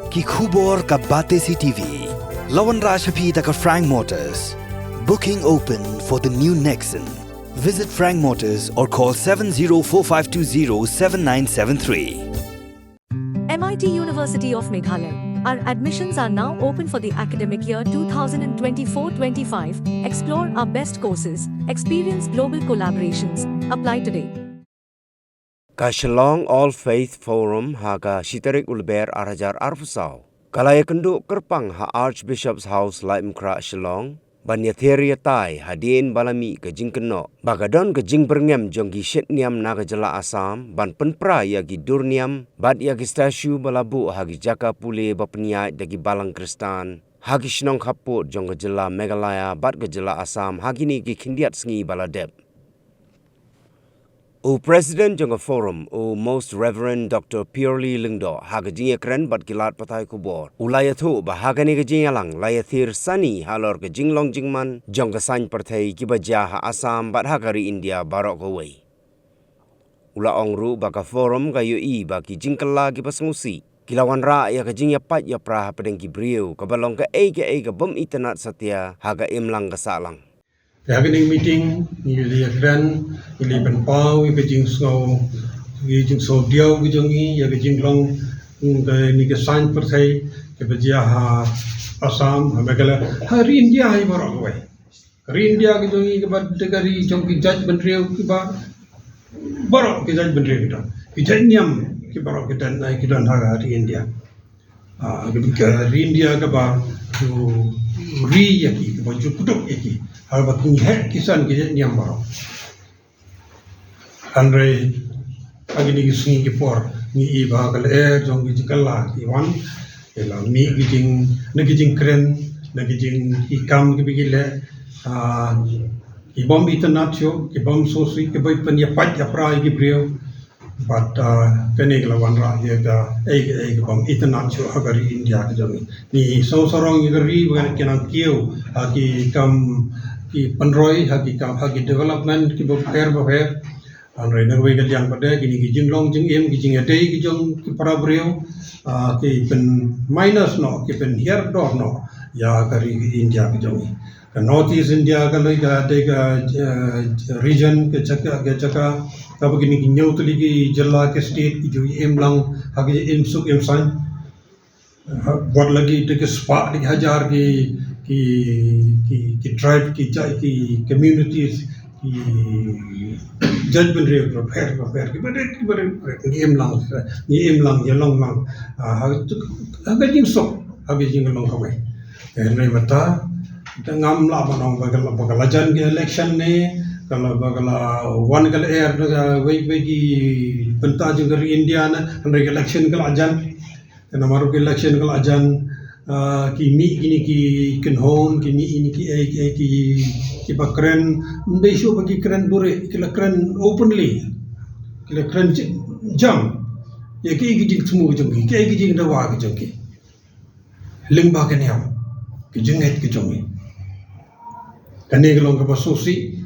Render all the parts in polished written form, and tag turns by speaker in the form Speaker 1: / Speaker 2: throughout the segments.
Speaker 1: ki khubor ka bate si TV. Lawan Rashapi taka Frank Motors. Booking open for the new Nexon. Visit Frank Motors or call 7045207973.
Speaker 2: MIT University of Meghalaya. Our admissions are now open for the academic year 2024-25. Explore our best courses, experience global collaborations. Apply today.
Speaker 3: Kashlong All Faith Forum haga Shitarik Ulber Arajar Arfusau. Kalaya kenduk kerpang ha Archbishop's House Lyngba Shillong. Banyatheria tai hadin balami ke Jingthmu. Bagadon ke Jingberngem jonggi shet Niam naga jela Asam. Ban penpra yagi dur Niam. Bad yagi stasiu balabu hagi jaka pule bapniai dagi balang Kristan. Hagi shinong kaput jong ke jela Meghalaya bad ke jela Asam hagi ni ki kindiat sengi baladep. President jong forum Most Reverend Dr. Purely Lyngba haga jinga Kren bat kilat patai kubor. Ulaya tu bahaga ni ke jingalang layathir sani halor ke jinglong jingman jong ke sain partai Kiba ha Asam bat hagari India barok kawai. Ula ongru baka forum ga yui baki jingkala ki pasmusi. Kilawan ra ya ke jingya pat ya prah pedeng ki briu ke balong ke bom internet satya haga imlang ke salang.
Speaker 4: Happening meeting, you Kren, you live in Pau, you jing so deal with Jungi, you jing long, the nigga sign per se, Kiba Assam, Meghalaya, her India, I were away. India, Jungi, but the Gary Junki judgment real Kiba, Borok, judgment real, Niam, Kibarok, and I couldn't have India. India, Gaba, to re-yaki, but you put up yaki. Harba kini kisan ke Niam baro. Andre agini kisungi ki por ni iba kal jong ki kala ki wan ela mi gijing Kren na gijing ikam ki bigile ki bom internatio ki bom sosi ki boy pen ya pat ya pra ki brio but kene la wan ra ye ga e bom internatio agari India ki jami ni so sorong igari wan kenang kiu ki kam ki penroi hagi development ki bokher anre nagwe ga yang pada gini ki jinglong jingem ki jingadei ki jong ki parabreo ki pen minus no ki pen here dor no ya kari India ki jongi ka North East India ka loi ga de ga region ke chaka ka begini ki nyautli ki jilla ke state ki jo emlang hagi emsuk emsan buat lagi de ke spa di hajar ki tribe ki communities ki judgment real prepare ki bare game lang ya long lang ha jing sok ha jing long kawai nei mata ngam la banong bagala jan ke election ne kalau bagala one kal air wei ki penta jing India na election kal ajan na maru election kal ajan ki mi ini ki Kynhun ki mi ini ki Kren ndai show bagi Kren dure ki Kren openly ki Kren jam ya ki Jingthmu jongi ki jing dawa ki jongi Lyngba ke Niam ki jinget ki jongi kane gelong ka sosi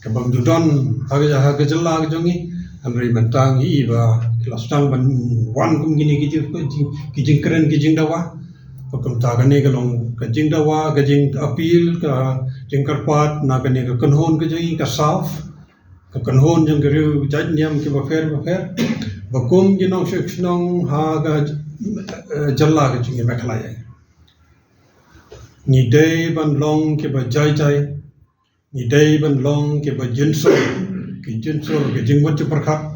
Speaker 4: ka bang dudon haga jella ki jongi amri mentang iba ki lastang ban wan kum gini ki jing Kren ki jing dawa Pakum tagane galong kajing dawa, kajing appeal, ka jing karpat, na kane ka Kynhun kajing ka south, ka Kynhun jing kariu jaj Niam ki bafer, bakum jinong shuknong ha ka jalla kajing Meghalaya. Ni day ban long ki ba jai, ni day ban long ki ba jinsur, ki jing wat perkat,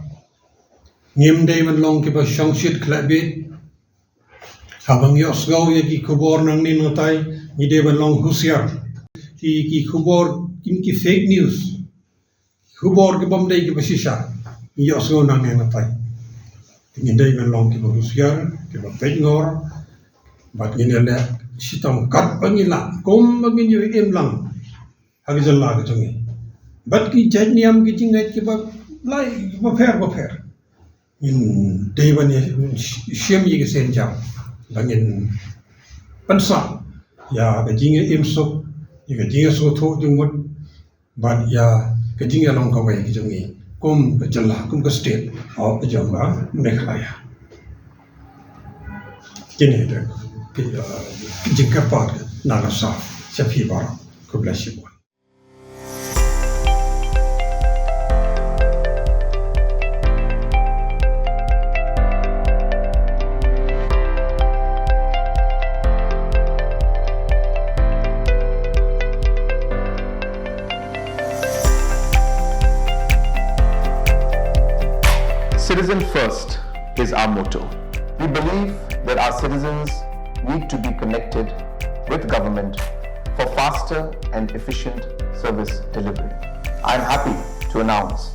Speaker 4: ngim day ban long ki ba shongshit klabit, Habang yosgaw ya ki kubor nang ninatay ni deban long husyar ki kubor ki fake news kubor ki bomday ki basisha ni yosgaw nang ninatay ni deban long ki husyar ki bapengor bat ni nela sitong kat pangila kom bagin yu lang hagi jalla ka jongi bat ki jaj Niam ki jingat ki ba lai bafer in deban ya shem yi ki sen jam bangin pensa ya kajing imsuk ya kajing so tho jumut ban ya kajing long kawai ki jongi kum kajalla kum ka state of Meghalaya Kini de Jingthmu Nagasa Shapibara. God bless you all.
Speaker 5: Citizen first is our motto. We believe that our citizens need to be connected with government for faster and efficient service delivery. I am happy to announce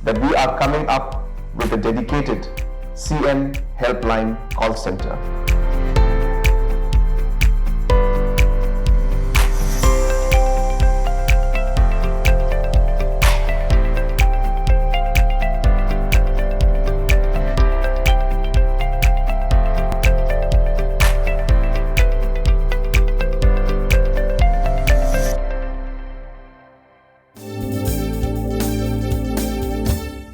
Speaker 5: that we are coming up with a dedicated CM helpline call center